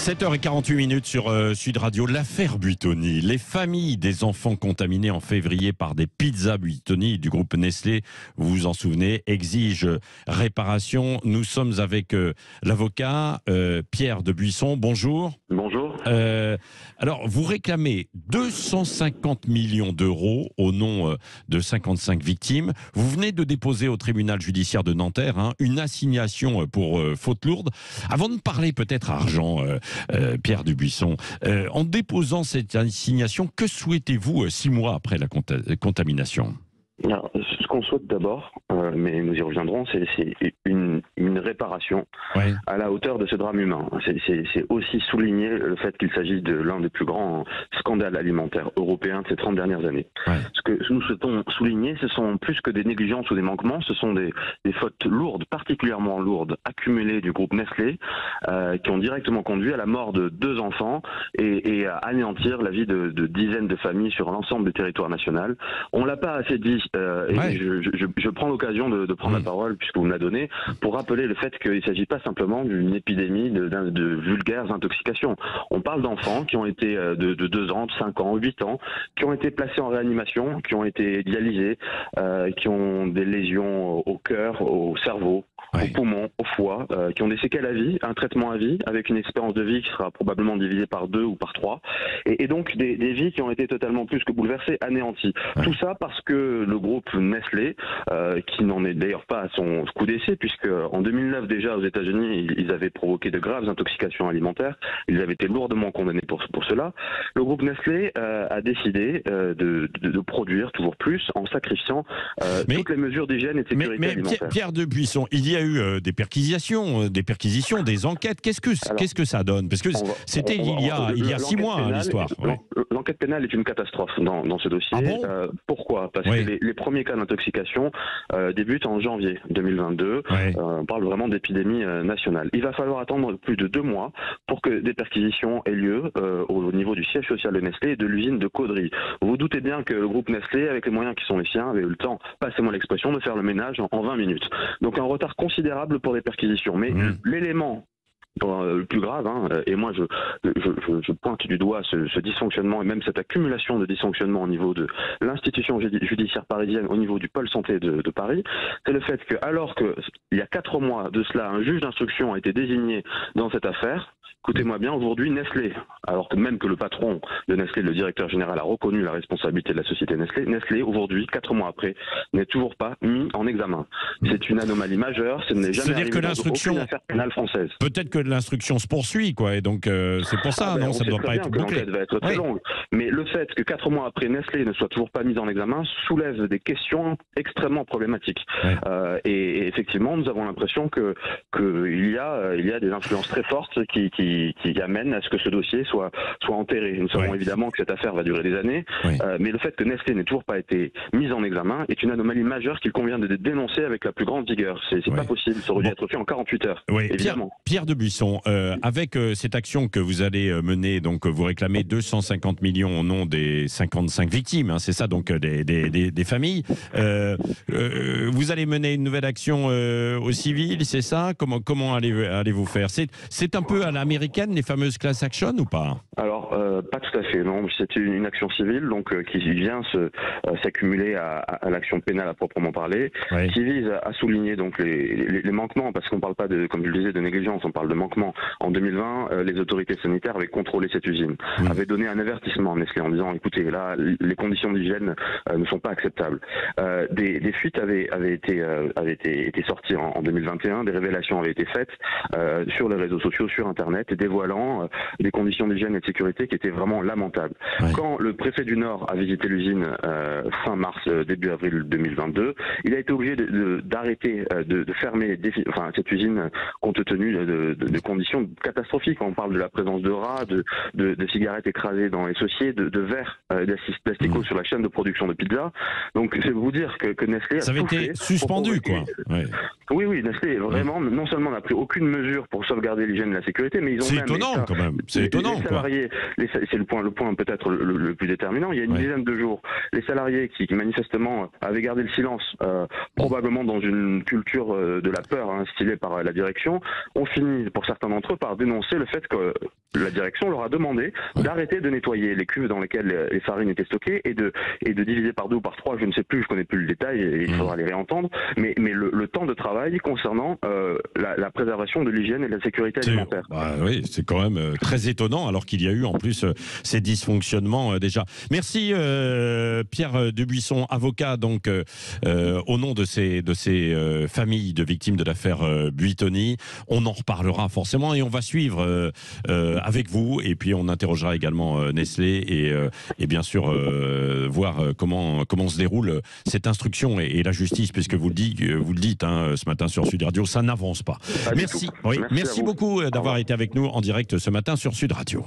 7h48 sur Sud Radio. L'affaire Buitoni. Les familles des enfants contaminés en février par des pizzas Buitoni du groupe Nestlé, vous vous en souvenez, exigent réparation. Nous sommes avec l'avocat Pierre de Buisson. Bonjour. Bonjour. Alors, vous réclamez 250 millions d'euros au nom de 55 victimes. Vous venez de déposer au tribunal judiciaire de Nanterre une assignation pour faute lourde. Avant de parler peut-être argent, Pierre de Buisson, en déposant cette assignation, que souhaitez-vous 6 mois après la contamination ? Alors, ce qu'on souhaite d'abord, mais nous y reviendrons, c'est une réparation à la hauteur de ce drame humain. C'est aussi souligner le fait qu'il s'agit de l'un des plus grands scandales alimentaires européens de ces 30 dernières années. Ce que nous souhaitons souligner, ce sont plus que des négligences ou des manquements, ce sont des fautes lourdes, particulièrement lourdes, accumulées du groupe Nestlé, qui ont directement conduit à la mort de 2 enfants et à anéantir la vie de dizaines de familles sur l'ensemble du territoire national. On l'a pas assez dit. Je prends l'occasion de prendre la parole, puisque vous me la donnez, pour rappeler le fait qu'il ne s'agit pas simplement d'une épidémie de vulgaires intoxications. On parle d'enfants qui ont été de 2 ans, de 5 ans, 8 ans, qui ont été placés en réanimation, qui ont été dialysés, qui ont des lésions au cœur, au cerveau, aux poumons, au foie, qui ont des séquelles à vie, un traitement à vie, avec une espérance de vie qui sera probablement divisée par 2 ou par 3, et donc des vies qui ont été totalement plus que bouleversées, anéanties. Tout ça parce que le groupe Nestlé, qui n'en est d'ailleurs pas à son coup d'essai, puisque en 2009 déjà aux États-Unis, ils avaient provoqué de graves intoxications alimentaires, ils avaient été lourdement condamnés pour cela. Le groupe Nestlé a décidé de produire toujours plus en sacrifiant toutes les mesures d'hygiène et de sécurité alimentaire. Pierre de Buisson, il y a eu des perquisitions, des enquêtes. Qu'est-ce que ça donne? Parce que c'était il y a 6 mois l'histoire. L'enquête pénale est une catastrophe dans ce dossier. Ah bon? Pourquoi? Parce que les premiers cas d'intoxication débutent en janvier 2022. On parle vraiment d'épidémie nationale. Il va falloir attendre plus de 2 mois pour que des perquisitions aient lieu au niveau du siège social de Nestlé et de l'usine de Caudry. Vous vous doutez bien que le groupe Nestlé, avec les moyens qui sont les siens, avait eu le temps, passez-moi l'expression, de faire le ménage en 20 minutes. Donc un retard considérable pour les perquisitions. Mais l'élément le plus grave, et moi je pointe du doigt ce dysfonctionnement et même cette accumulation de dysfonctionnement au niveau de l'institution judiciaire parisienne, au niveau du pôle santé de Paris, c'est le fait que, alors qu'il y a 4 mois de cela, un juge d'instruction a été désigné dans cette affaire. Écoutez-moi bien, aujourd'hui Nestlé, alors que même que le patron de Nestlé, le directeur général, a reconnu la responsabilité de la société Nestlé, aujourd'hui, 4 mois après, n'est toujours pas mis en examen. C'est une anomalie majeure, ce n'est jamais arrivé dans aucune affaire pénale française. Peut-être que l'instruction se poursuit, quoi, et donc c'est pour ça, non, ça ne doit pas être bouclé. L'enquête va être très longue. Mais le fait que 4 mois après Nestlé ne soit toujours pas mis en examen soulève des questions extrêmement problématiques. Et effectivement, nous avons l'impression qu'il y a des influences très fortes qui amènent à ce que ce dossier soit enterré. Nous savons évidemment que cette affaire va durer des années, mais le fait que Nestlé n'ait toujours pas été mise en examen est une anomalie majeure qu'il convient de dénoncer avec la plus grande vigueur. C'est pas possible, ça aurait dû être fait en 48 heures, évidemment. Pierre de Buisson, avec cette action que vous allez mener, donc vous réclamez 250 millions au nom des 55 victimes, c'est ça, donc des familles. Vous allez mener une nouvelle action au civil, c'est ça? Comment allez-vous faire? C'est un peu à l'américaine, les fameuses class action, ou pas? Alors, pas tout à fait, non. C'est une action civile, donc qui vient s'accumuler à l'action pénale à proprement parler, qui vise à souligner donc les manquements, parce qu'on ne parle pas comme je le disais, de négligence, on parle de manquements. En 2020, les autorités sanitaires avaient contrôlé cette usine, avaient donné un avertissement à Nestlé en disant, écoutez, là, les conditions d'hygiène ne sont pas acceptables. Des fuites avaient été sorties en 2021, des révélations avaient été faites sur les réseaux sociaux, sur Internet, et dévoilant des conditions d'hygiène et de sécurité qui étaient vraiment lamentables. Quand le préfet du Nord a visité l'usine fin mars, début avril 2022, il a été obligé d'arrêter, de fermer cette usine compte tenu de conditions catastrophiques. On parle de la présence de rats, de cigarettes écrasées dans les sauciers, de verres plastico sur la chaîne de production de pizza. Donc c'est vous dire que Nestlé ça avait été suspendu, quoi. Oui, Nestlé vraiment non seulement n'a pris aucune mesure pour sauvegarder l'hygiène et la sécurité, mais ils ont c'est étonnant quand même. C'est étonnant. Les salariés, c'est le point peut-être le plus déterminant. Il y a une dizaine de jours, les salariés qui manifestement avaient gardé le silence, probablement dans une culture de la peur instillée par la direction, ont fini pour certains d'entre eux par dénoncer le fait que la direction leur a demandé d'arrêter de nettoyer les cuves dans lesquelles les farines étaient stockées et de diviser par 2 ou par 3, je ne sais plus, je connais plus le détail, et il faudra les réentendre, mais le temps de travail concernant la préservation de l'hygiène et de la sécurité alimentaire. Oui, c'est quand même très étonnant, alors qu'il y a eu en plus ces dysfonctionnements déjà. Merci Pierre Dubuisson, avocat donc au nom de ces familles de victimes de l'affaire Buitoni. On en reparlera forcément et on va suivre avec vous, et puis on interrogera également Nestlé et bien sûr voir comment se déroule cette instruction et la justice, puisque vous le dites ce matin sur Sud Radio, ça n'avance pas. Merci beaucoup d'avoir été avec nous en direct ce matin sur Sud Radio.